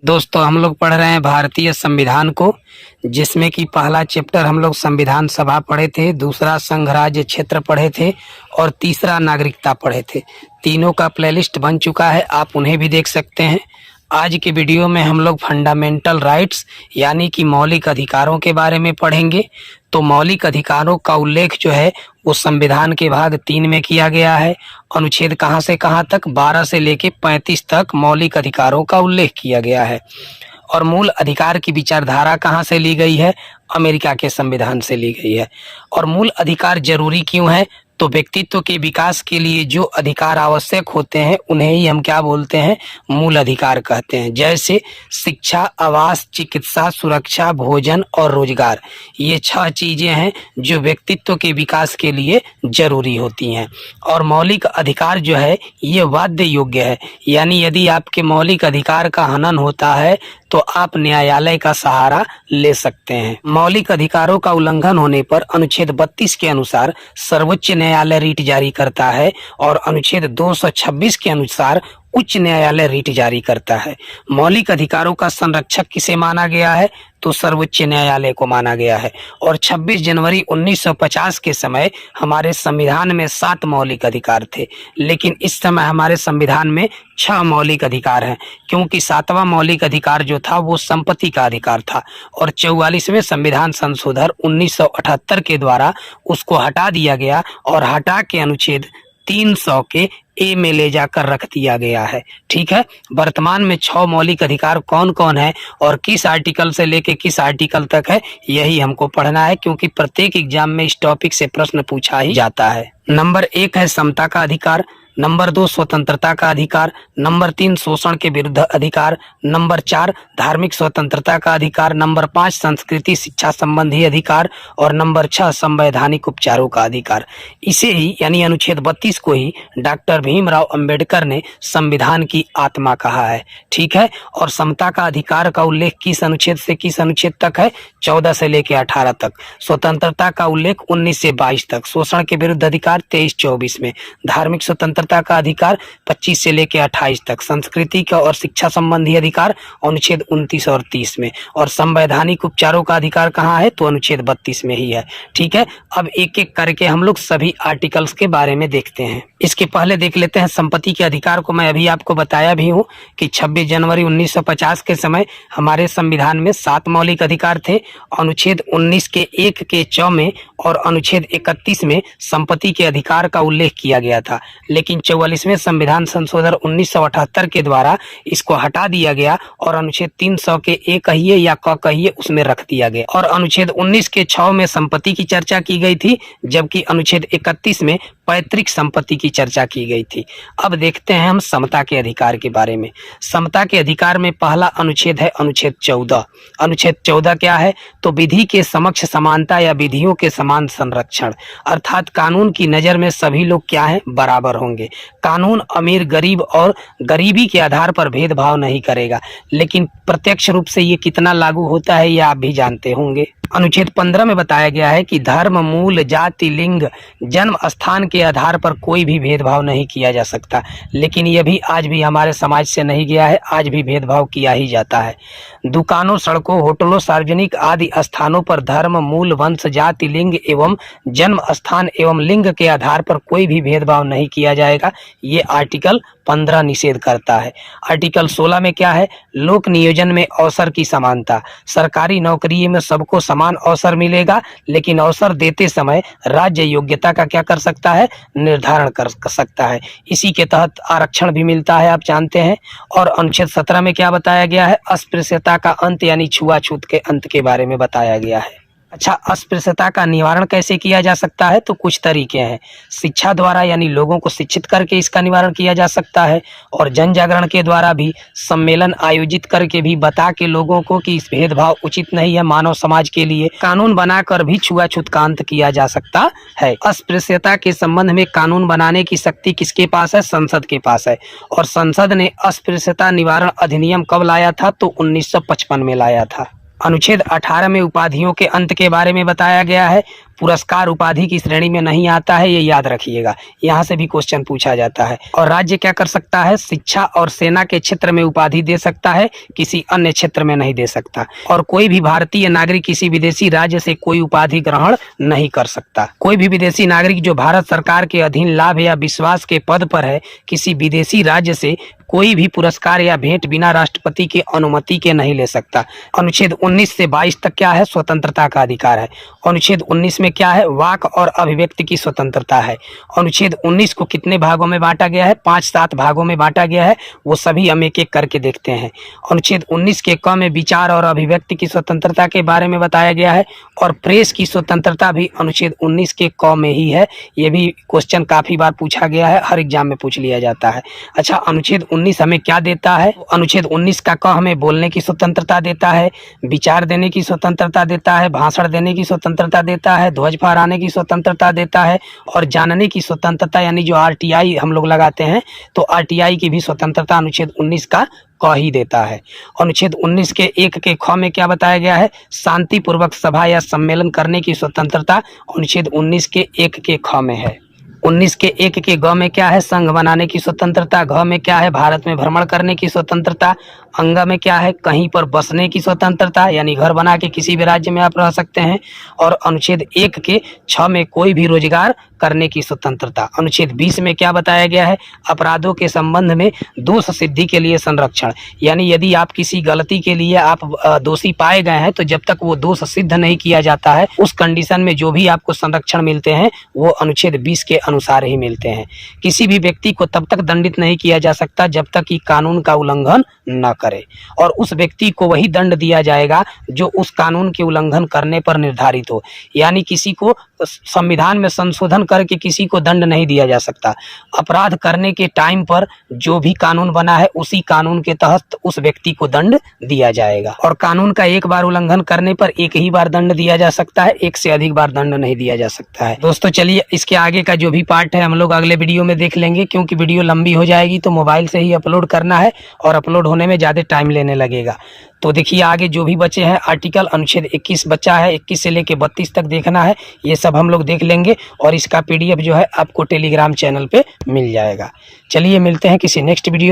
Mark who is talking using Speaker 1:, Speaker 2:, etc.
Speaker 1: दोस्तों हम लोग पढ़ रहे हैं भारतीय संविधान को, जिसमें कि पहला चैप्टर हम लोग संविधान सभा पढ़े थे, दूसरा संघ राज्य क्षेत्र पढ़े थे और तीसरा नागरिकता पढ़े थे। तीनों का प्लेलिस्ट बन चुका है, आप उन्हें भी देख सकते हैं। आज के वीडियो में हम लोग फंडामेंटल राइट्स यानी कि मौलिक अधिकारों के बारे में पढ़ेंगे। तो मौलिक अधिकारों का उल्लेख जो है वो संविधान के भाग 3 में किया गया है। अनुच्छेद कहाँ से कहाँ तक, 12 से लेके 35 तक मौलिक अधिकारों का उल्लेख किया गया है। और मूल अधिकार की विचारधारा कहाँ से ली गई है? अमेरिका के संविधान से ली गई है। और मूल अधिकार जरूरी क्यों है? तो व्यक्तित्व के विकास के लिए जो अधिकार आवश्यक होते हैं उन्हें ही हम क्या बोलते हैं? मूल अधिकार कहते हैं। जैसे शिक्षा, आवास, चिकित्सा, सुरक्षा, भोजन और रोजगार, ये 6 चीजें हैं जो व्यक्तित्व के विकास के लिए जरूरी होती हैं। और मौलिक अधिकार जो है ये वाद्य योग्य है, यानी यदि आपके मौलिक अधिकार का हनन होता है तो आप न्यायालय का सहारा ले सकते हैं। मौलिक अधिकारों का उल्लंघन होने पर अनुच्छेद 32 के अनुसार सर्वोच्च न्यायालय रिट जारी करता है और अनुच्छेद 226 के अनुसार उच्च न्यायालय रिट जारी करता है। मौलिक अधिकारों का संरक्षक किसे माना गया है? तो सर्वोच्च न्यायालय को माना गया है। और 26 जनवरी 1950 के समय हमारे संविधान में 7 मौलिक अधिकार थे, लेकिन इस समय हमारे संविधान में 6 मौलिक अधिकार हैं, क्योंकि 7वां मौलिक अधिकार जो था वो संपत्ति का अधिकार था और 44वें संविधान संशोधन 1978 के द्वारा उसको हटा दिया गया और हटा के अनुच्छेद 300 के ए में ले जाकर रख दिया गया है। ठीक है, वर्तमान में 6 मौलिक अधिकार कौन कौन है और किस आर्टिकल से लेके किस आर्टिकल तक है, यही हमको पढ़ना है, क्योंकि प्रत्येक एग्जाम में इस टॉपिक से प्रश्न पूछा ही जाता है। नंबर 1 है समता का अधिकार, नंबर 2 स्वतंत्रता का अधिकार, नंबर 3 शोषण के विरुद्ध अधिकार, नंबर 4 धार्मिक स्वतंत्रता का अधिकार, नंबर 5 संस्कृति शिक्षा संबंधी अधिकार और नंबर 6 संवैधानिक उपचारों का अधिकार। इसे ही यानी अनुच्छेद 32 को ही डॉक्टर भीमराव अंबेडकर ने संविधान की आत्मा कहा है। ठीक है, और समता का अधिकार का उल्लेख किस अनुच्छेद से किस अनुच्छेद तक है? 14 से लेकर 18 तक। स्वतंत्रता का उल्लेख 19 से 22 तक। शोषण के विरुद्ध अधिकार 23-24 में। धार्मिक स्वतंत्रता का अधिकार 25 से लेकर 28 तक। संस्कृति का और शिक्षा संबंधी अधिकार अनुच्छेद 29 और 30 में। और संवैधानिक उपचारों का अधिकार कहाँ है? तो अनुच्छेद 32 में ही है। ठीक है, अब एक एक करके हम लोग सभी आर्टिकल्स के बारे में देखते हैं। इसके पहले देख लेते हैं संपत्ति के अधिकार को। मैं अभी आपको बताया भी हूँ कि 26 जनवरी 1950 के समय हमारे संविधान में 7 मौलिक अधिकार थे। अनुच्छेद 19 के 1 के 4 में और अनुच्छेद 31 में संपत्ति के अधिकार का उल्लेख किया गया था, लेकिन 44वें संविधान संशोधन 1978 के द्वारा इसको हटा दिया गया और अनुच्छेद 300 के ए कहिए या क कहिए उसमें रख दिया गया। और अनुच्छेद 19 के 6 में संपत्ति की चर्चा की गई थी, जबकि अनुच्छेद 31 में पैतृक संपत्ति की चर्चा की गई थी। अब देखते हैं हम समता के अधिकार के बारे में। समता के अधिकार में पहला अनुच्छेद है अनुच्छेद 14। अनुच्छेद 14 क्या है? तो विधि के समक्ष समानता या विधियों के समान संरक्षण, अर्थात कानून की नजर में सभी लोग क्या है? बराबर होंगे। कानून अमीर गरीब और गरीबी के आधार पर भेदभाव नहीं करेगा, लेकिन प्रत्यक्ष रूप से ये कितना लागू होता है ये आप भी जानते होंगे। अनुच्छेद 15 में बताया गया है कि धर्म, मूल, जाति, लिंग, जन्म स्थान के आधार पर कोई भी भेदभाव नहीं किया जा सकता, लेकिन यह भी आज भी हमारे समाज से नहीं गया है। आज भी भेदभाव किया ही जाता है। दुकानों, सड़कों, होटलों, सार्वजनिक आदि स्थानों पर धर्म, मूल, वंश, जाति, लिंग एवं जन्म स्थान एवं लिंग के आधार पर कोई भी भेदभाव नहीं किया जाएगा, ये आर्टिकल 15 निषेध करता है। आर्टिकल 16 में क्या है? लोक नियोजन में अवसर की समानता, सरकारी नौकरी में सबको समान अवसर मिलेगा, लेकिन अवसर देते समय राज्य योग्यता का क्या कर सकता है? निर्धारण कर सकता है। इसी के तहत आरक्षण भी मिलता है, आप जानते हैं। और अनुच्छेद 17 में क्या बताया गया है? अस्पृश्यता का अंत यानी छुआछूत के अंत के बारे में बताया गया है। अच्छा, अस्पृश्यता का निवारण कैसे किया जा सकता है? तो कुछ तरीके हैं। शिक्षा द्वारा यानी लोगों को शिक्षित करके इसका निवारण किया जा सकता है, और जन जागरण के द्वारा भी, सम्मेलन आयोजित करके भी बता के लोगों को कि इस भेदभाव उचित नहीं है मानव समाज के लिए। कानून बनाकर भी छुआछूत का अंत किया जा सकता है। अस्पृश्यता के संबंध में कानून बनाने की शक्ति किसके पास है? संसद के पास है। और संसद ने अस्पृश्यता निवारण अधिनियम कब लाया था? तो 1955 में लाया था। अनुच्छेद 18 में उपाधियों के अंत के बारे में बताया गया है। पुरस्कार उपाधि की श्रेणी में नहीं आता है, ये याद रखिएगा। यहाँ से भी क्वेश्चन पूछा जाता है। और राज्य क्या कर सकता है, शिक्षा और सेना के क्षेत्र में उपाधि दे सकता है, किसी अन्य क्षेत्र में नहीं दे सकता। और कोई भी भारतीय नागरिक किसी विदेशी राज्य से कोई उपाधि ग्रहण नहीं कर सकता। कोई भी विदेशी नागरिक जो भारत सरकार के अधीन लाभ या विश्वास के पद पर है, किसी विदेशी राज्य से कोई भी पुरस्कार या भेंट बिना राष्ट्रपति की अनुमति के नहीं ले सकता। अनुच्छेद 19 से 22 तक क्या है, स्वतंत्रता का अधिकार है। अनुच्छेद 19 में क्या है, वाक और अभिव्यक्ति की स्वतंत्रता है। अनुच्छेद 19 को कितने भागों में बांटा गया है, 5-7 भागों में बांटा गया है। वो सभी हम एक एक करके देखते हैं। अनुच्छेद 19 के क में विचार और अभिव्यक्ति की स्वतंत्रता के बारे में बताया गया है, और प्रेस की स्वतंत्रता भी अनुच्छेद 19 के क में ही है। ये भी क्वेश्चन काफी बार पूछा गया है, हर एग्जाम में पूछ लिया जाता है। अच्छा, अनुच्छेद 19 हमें क्या देता है, अनुच्छेद 19 का क हमें बोलने की स्वतंत्रता देता है, विचार देने की स्वतंत्रता देता है, भाषण देने की स्वतंत्रता देता है, ध्वज फहराने की स्वतंत्रता देता है, और जानने की स्वतंत्रता यानी जो आरटीआई हम लोग लगाते हैं, तो आरटीआई की भी स्वतंत्रता अनुच्छेद 19 का क ही देता है। अनुच्छेद 19 के 1 के ख में क्या बताया गया है, शांतिपूर्वक सभा या सम्मेलन करने की स्वतंत्रता अनुच्छेद 19 के 1 के ख में है। 19 के 1 के ग में क्या है, संघ बनाने की स्वतंत्रता। घ में क्या है, भारत में भ्रमण करने की स्वतंत्रता। अंग में क्या है, कहीं पर बसने की स्वतंत्रता, यानी घर बना के किसी भी राज्य में आप रह सकते हैं। और अनुच्छेद 1 के 6 में कोई भी रोजगार करने की स्वतंत्रता। अनुच्छेद 20 में क्या बताया गया है, अपराधों के संबंध में दोष सिद्धि के लिए संरक्षण, यानी यदि आप किसी गलती के लिए आप दोषी पाए गए हैं, तो जब तक वो दोष सिद्ध नहीं किया जाता है, उस कंडीशन में जो भी आपको संरक्षण मिलते हैं वो अनुच्छेद 20 के अनुसार ही मिलते हैं। किसी भी व्यक्ति को तब तक दंडित नहीं किया जा सकता जब तक कि कानून का उल्लंघन न करे, और उस व्यक्ति को वही दंड दिया जाएगा जो उस कानून के उल्लंघन करने पर निर्धारित हो। यानी किसी को संविधान में संशोधन करके किसी को दंड नहीं दिया जा सकता। अपराध करने के टाइम पर जो भी कानून बना है उसी कानून के तहत उस व्यक्ति को दंड दिया जाएगा। और कानून का एक बार उल्लंघन करने पर एक ही बार दंड दिया जा सकता है, एक से अधिक बार दंड नहीं दिया जा सकता है। दोस्तों चलिए, इसके आगे का जो भी पार्ट है हम लोग अगले वीडियो में देख लेंगे, क्योंकि वीडियो लंबी हो जाएगी तो मोबाइल से ही अपलोड करना है और अपलोड होने में ज़्यादा टाइम लेने लगेगा। तो देखिए आगे जो भी बचे हैं आर्टिकल, अनुच्छेद 21 बचा है, 21 से लेके 32 तक देखना है, ये सब हम लोग देख लेंगे। और इसका PDF जो है आपको टेलीग्राम चैनल पे मिल जाएगा। चलिए मिलते हैं किसी नेक्स्ट वीडियो।